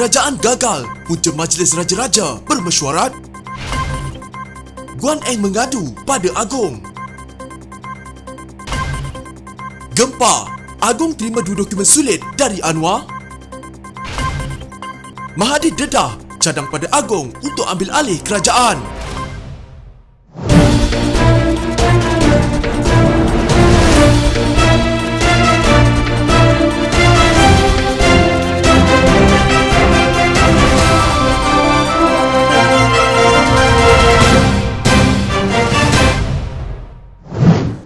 Kerajaan gagal, punca Majlis Raja-Raja bermesyuarat. Guan Eng mengadu pada Agong. Gempa, Agong terima 2 dokumen sulit dari Anwar. Mahathir dedah cadang pada Agong untuk ambil alih kerajaan.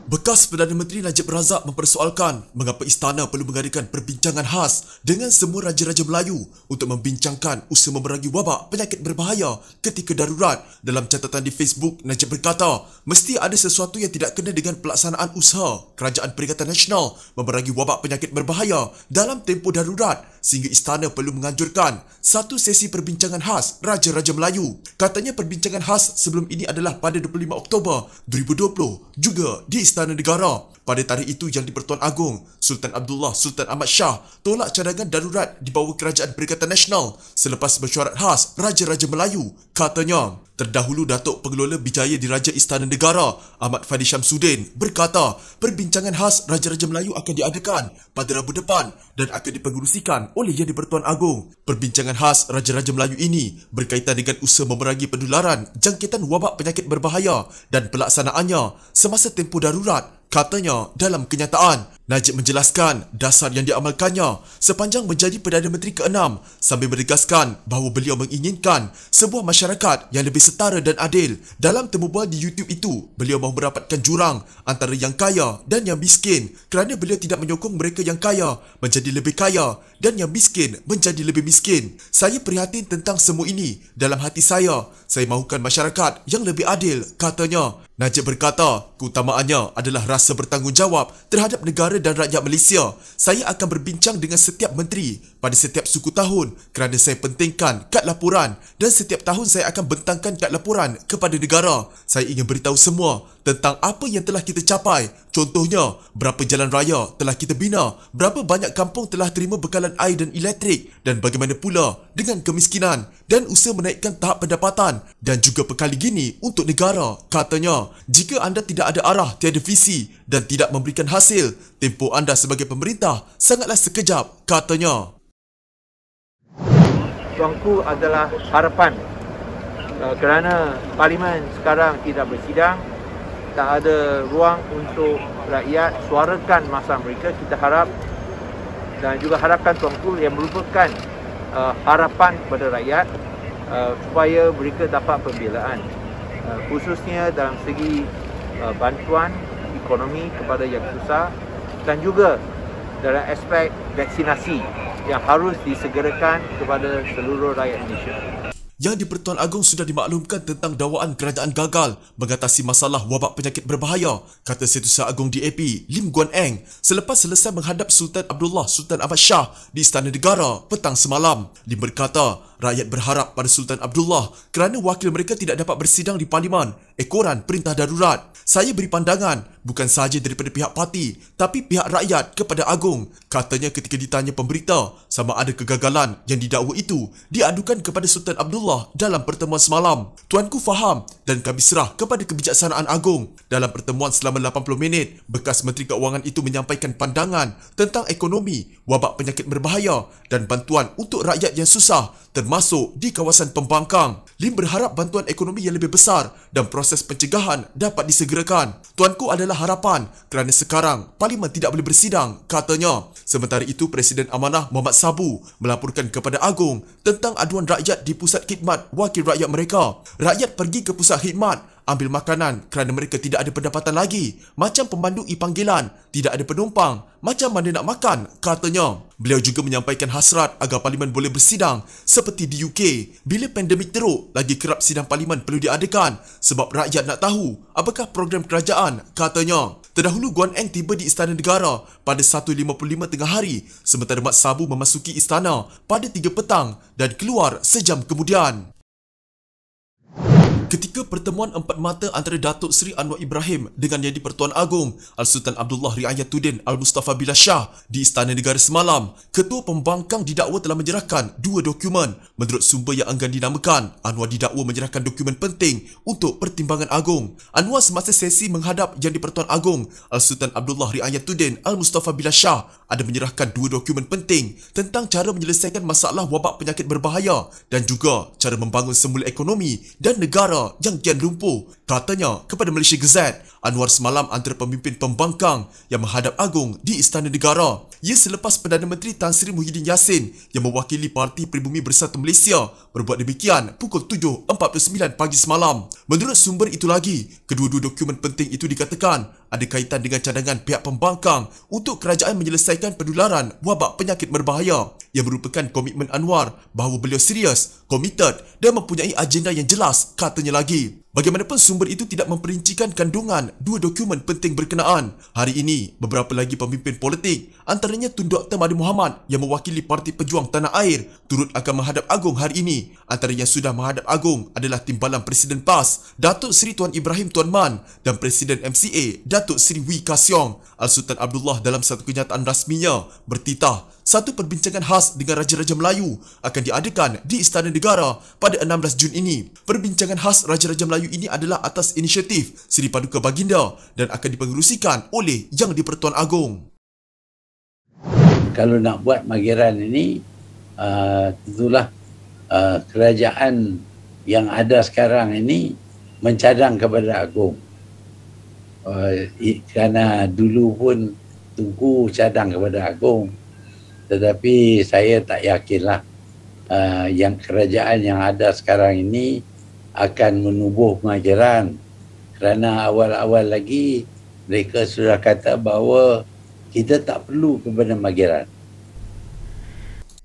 Bekas Perdana Menteri Najib Razak mempersoalkan mengapa istana perlu mengadakan perbincangan khas dengan semua raja-raja Melayu untuk membincangkan usaha memerangi wabak penyakit berbahaya ketika darurat. Dalam catatan di Facebook, Najib berkata, mesti ada sesuatu yang tidak kena dengan pelaksanaan usaha Kerajaan Perikatan Nasional memerangi wabak penyakit berbahaya dalam tempoh darurat sehingga istana perlu menganjurkan satu sesi perbincangan khas Raja-Raja Melayu. Katanya perbincangan khas sebelum ini adalah pada 25 Oktober 2020 juga di Istana Negara. Pada tarikh itu Yang di-Pertuan Agong Sultan Abdullah Sultan Ahmad Shah tolak cadangan darurat di bawah Kerajaan Perikatan Nasional selepas mesyuarat khas Raja-Raja Melayu. Katanya, terdahulu Datuk Pengelola Bijaya Diraja Istana Negara Ahmad Fadi Syamsuddin berkata perbincangan khas Raja-Raja Melayu akan diadakan pada Rabu depan dan akan dipengerusikan oleh Yang di-Pertuan Agong. Perbincangan khas Raja-Raja Melayu ini berkaitan dengan usaha memerangi penularan jangkitan wabak penyakit berbahaya dan pelaksanaannya semasa tempoh darurat. Katanya dalam kenyataan, Najib menjelaskan dasar yang diamalkannya sepanjang menjadi Perdana Menteri ke-6 sambil menegaskan bahawa beliau menginginkan sebuah masyarakat yang lebih setara dan adil. Dalam temubual di YouTube itu, beliau mahu merapatkan jurang antara yang kaya dan yang miskin kerana beliau tidak menyokong mereka yang kaya menjadi lebih kaya dan yang miskin menjadi lebih miskin. Saya prihatin tentang semua ini. Dalam hati saya mahukan masyarakat yang lebih adil, katanya. Najib berkata, keutamaannya adalah rasa bertanggungjawab terhadap negara dan rakyat Malaysia. Saya akan berbincang dengan setiap menteri pada setiap suku tahun kerana saya pentingkan kad laporan dan setiap tahun saya akan bentangkan kad laporan kepada negara. Saya ingin beritahu semua tentang apa yang telah kita capai. Contohnya, berapa jalan raya telah kita bina, berapa banyak kampung telah terima bekalan air dan elektrik dan bagaimana pula dengan kemiskinan dan usaha menaikkan tahap pendapatan dan juga perkali gini untuk negara. Katanya, jika anda tidak ada arah, tiada visi dan tidak memberikan hasil, tempoh anda sebagai pemerintah sangatlah sekejap, katanya. Tuanku adalah harapan kerana Parlimen sekarang tidak bersidang, tak ada ruang untuk rakyat suarakan masa mereka. Kita harap dan juga harapkan tuanku yang merupakan harapan kepada rakyat supaya mereka dapat pembelaan, khususnya dalam segi bantuan ekonomi kepada yang susah dan juga dalam aspek vaksinasi yang harus disegerakan kepada seluruh rakyat Malaysia. Yang di-Pertuan Agong sudah dimaklumkan tentang dakwaan kerajaan gagal mengatasi masalah wabak penyakit berbahaya, kata Setiausaha Agong DAP Lim Guan Eng selepas selesai menghadap Sultan Abdullah Sultan Ahmad Shah di Istana Negara petang semalam. Lim berkata, rakyat berharap pada Sultan Abdullah kerana wakil mereka tidak dapat bersidang di Parlimen ekoran perintah darurat. Saya beri pandangan bukan sahaja daripada pihak parti tapi pihak rakyat kepada Agong. Katanya ketika ditanya pemberita sama ada kegagalan yang didakwa itu diadukan kepada Sultan Abdullah dalam pertemuan semalam. Tuanku faham dan kami serah kepada kebijaksanaan Agong. Dalam pertemuan selama 80 minit, bekas Menteri Keuangan itu menyampaikan pandangan tentang ekonomi, wabak penyakit berbahaya dan bantuan untuk rakyat yang susah termasuk di kawasan pembangkang. Lim berharap bantuan ekonomi yang lebih besar dan proses pencegahan dapat disegerakan. Tuanku adalah harapan kerana sekarang Parlimen tidak boleh bersidang, katanya. Sementara itu, Presiden Amanah Muhammad Sabu melaporkan kepada Agong tentang aduan rakyat di pusat khidmat wakil rakyat mereka. Rakyat pergi ke pusat khidmat ambil makanan kerana mereka tidak ada pendapatan lagi. Macam pemandu panggilan, tidak ada penumpang. Macam mana nak makan, katanya. Beliau juga menyampaikan hasrat agar Parlimen boleh bersidang seperti di UK. Bila pandemik teruk, lagi kerap sidang Parlimen perlu diadakan sebab rakyat nak tahu apakah program kerajaan, katanya. Terdahulu Guan Eng tiba di Istana Negara pada 1.55 tengah hari sementara Mat Sabu memasuki istana pada 3 petang dan keluar sejam kemudian. Ketika pertemuan empat mata antara Datuk Seri Anwar Ibrahim dengan Yang di-Pertuan Agong Al-Sultan Abdullah Riayatuddin Al-Mustafa Billah Shah di Istana Negara semalam, Ketua Pembangkang didakwa telah menyerahkan dua dokumen. Menurut sumber yang enggan dinamakan, Anwar didakwa menyerahkan dokumen penting untuk pertimbangan agung. Anwar semasa sesi menghadap Yang di-Pertuan Agong Al-Sultan Abdullah Riayatuddin Al-Mustafa Billah Shah ada menyerahkan dua dokumen penting tentang cara menyelesaikan masalah wabak penyakit berbahaya dan juga cara membangun semula ekonomi dan negara yang kian lumpuh. Katanya kepada Malaysia Gazette, Anwar semalam antara pemimpin pembangkang yang menghadap agung di Istana Negara. Ia selepas Perdana Menteri Tan Sri Muhyiddin Yassin yang mewakili Parti Pribumi Bersatu Malaysia berbuat demikian pukul 7.49 pagi semalam. Menurut sumber itu lagi, kedua-dua dokumen penting itu dikatakan ada kaitan dengan cadangan pihak pembangkang untuk kerajaan menyelesaikan penularan wabak penyakit berbahaya yang merupakan komitmen Anwar bahawa beliau serius, komited dan mempunyai agenda yang jelas, katanya lagi. Bagaimanapun sumber itu tidak memperincikan kandungan dua dokumen penting berkenaan. Hari ini, beberapa lagi pemimpin politik, antaranya Tun Dr. Mahathir Mohamad yang mewakili Parti Pejuang Tanah Air, turut akan menghadap agung hari ini. Antara yang sudah menghadap agung adalah Timbalan Presiden PAS, Datuk Seri Tuan Ibrahim Tuan Man dan Presiden MCA, Datuk Seri Wee Ka Siong. Al-Sultan Abdullah dalam satu kenyataan rasminya bertitah, satu perbincangan khas dengan Raja-Raja Melayu akan diadakan di Istana Negara pada 16 Jun ini. Perbincangan khas Raja-Raja Melayu ini adalah atas inisiatif Seri Paduka Baginda dan akan dipengerusikan oleh Yang di-Pertuan Agong. Kalau nak buat mageran ini, tentulah kerajaan yang ada sekarang ini mencadang kepada agung. Kerana dulu pun Tunku cadang kepada agung, tetapi saya tak yakinlah yang kerajaan yang ada sekarang ini akan menubuh pengajaran, kerana awal-awal lagi mereka sudah kata bahawa kita tak perlu kepada mageran.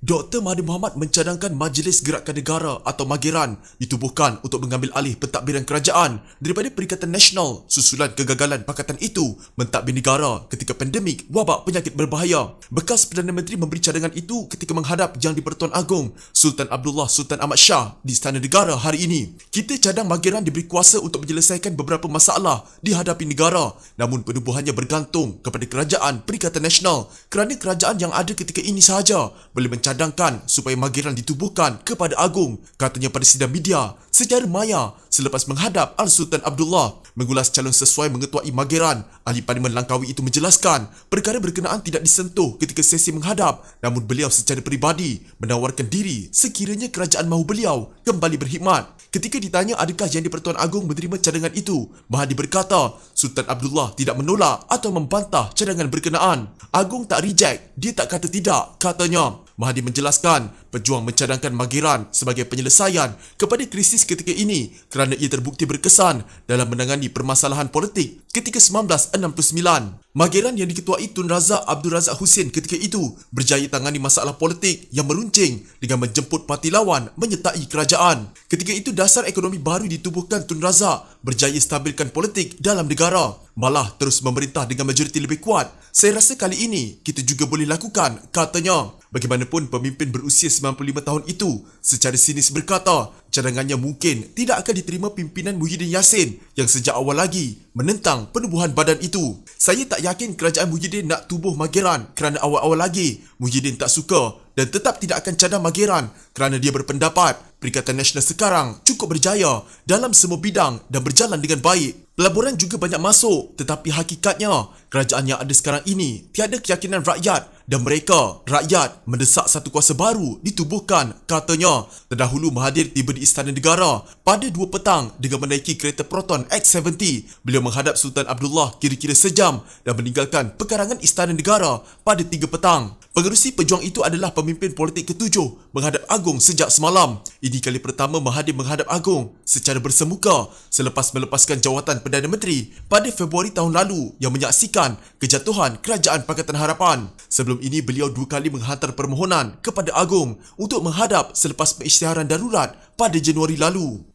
Dr. Mahathir Mohamad mencadangkan Majlis Gerakan Negara atau Mageran ditubuhkan untuk mengambil alih pentadbiran kerajaan daripada Perikatan Nasional susulan kegagalan pakatan itu mentadbir negara ketika pandemik wabak penyakit berbahaya. Bekas Perdana Menteri memberi cadangan itu ketika menghadap Yang di-Pertuan Agong Sultan Abdullah Sultan Ahmad Shah di Istana Negara hari ini. Kita cadang Mageran diberi kuasa untuk menyelesaikan beberapa masalah dihadapi negara, namun penubuhannya bergantung kepada Kerajaan Perikatan Nasional kerana kerajaan yang ada ketika ini sahaja boleh cadangkan supaya Mageran ditubuhkan kepada agung, katanya pada sidang media secara maya selepas menghadap Al-Sultan Abdullah. Mengulas calon sesuai mengetuai Mageran, Ahli Parlimen Langkawi itu menjelaskan perkara berkenaan tidak disentuh ketika sesi menghadap, namun beliau secara peribadi menawarkan diri sekiranya kerajaan mahu beliau kembali berkhidmat. Ketika ditanya adakah Yang di-Pertuan Agong menerima cadangan itu, Mahathir berkata Sultan Abdullah tidak menolak atau membantah cadangan berkenaan. Agong tak reject, dia tak kata tidak, katanya. Mahathir menjelaskan pejuang mencadangkan Mageran sebagai penyelesaian kepada krisis ketika ini kerana ia terbukti berkesan dalam menangani permasalahan politik ketika 1969. Mageran yang diketuai Tun Razak Abdul Razak Husin ketika itu berjaya tangani masalah politik yang meruncing dengan menjemput parti lawan menyertai kerajaan. Ketika itu dasar ekonomi baru ditubuhkan Tun Razak berjaya stabilkan politik dalam negara, malah terus memerintah dengan majoriti lebih kuat. Saya rasa kali ini kita juga boleh lakukan, katanya. Bagaimanapun pemimpin berusia 95 tahun itu secara sinis berkata cadangannya mungkin tidak akan diterima pimpinan Muhyiddin Yassin yang sejak awal lagi menentang penubuhan badan itu. Saya tak yakin kerajaan Muhyiddin nak tubuh Mageran kerana awal-awal lagi Muhyiddin tak suka dan tetap tidak akan cadang Mageran kerana dia berpendapat Perikatan Nasional sekarang cukup berjaya dalam semua bidang dan berjalan dengan baik. Pelaburan juga banyak masuk, tetapi hakikatnya kerajaan yang ada sekarang ini tiada keyakinan rakyat dan mereka, rakyat, mendesak satu kuasa baru ditubuhkan, katanya. Terdahulu Mahathir tiba di Istana Negara pada 2 petang dengan menaiki kereta Proton X70. Beliau menghadap Sultan Abdullah kira-kira sejam dan meninggalkan pekarangan Istana Negara pada 3 petang. Pengerusi pejuang itu adalah pemimpin politik ke-7 menghadap agung sejak semalam. Ini kali pertama Mahathir menghadap agung secara bersemuka selepas melepaskan jawatan Perdana Menteri pada Februari tahun lalu yang menyaksikan kejatuhan Kerajaan Pakatan Harapan. Sebelum ini beliau 2 kali menghantar permohonan kepada agung untuk menghadap selepas pengisytiharan darurat pada Januari lalu.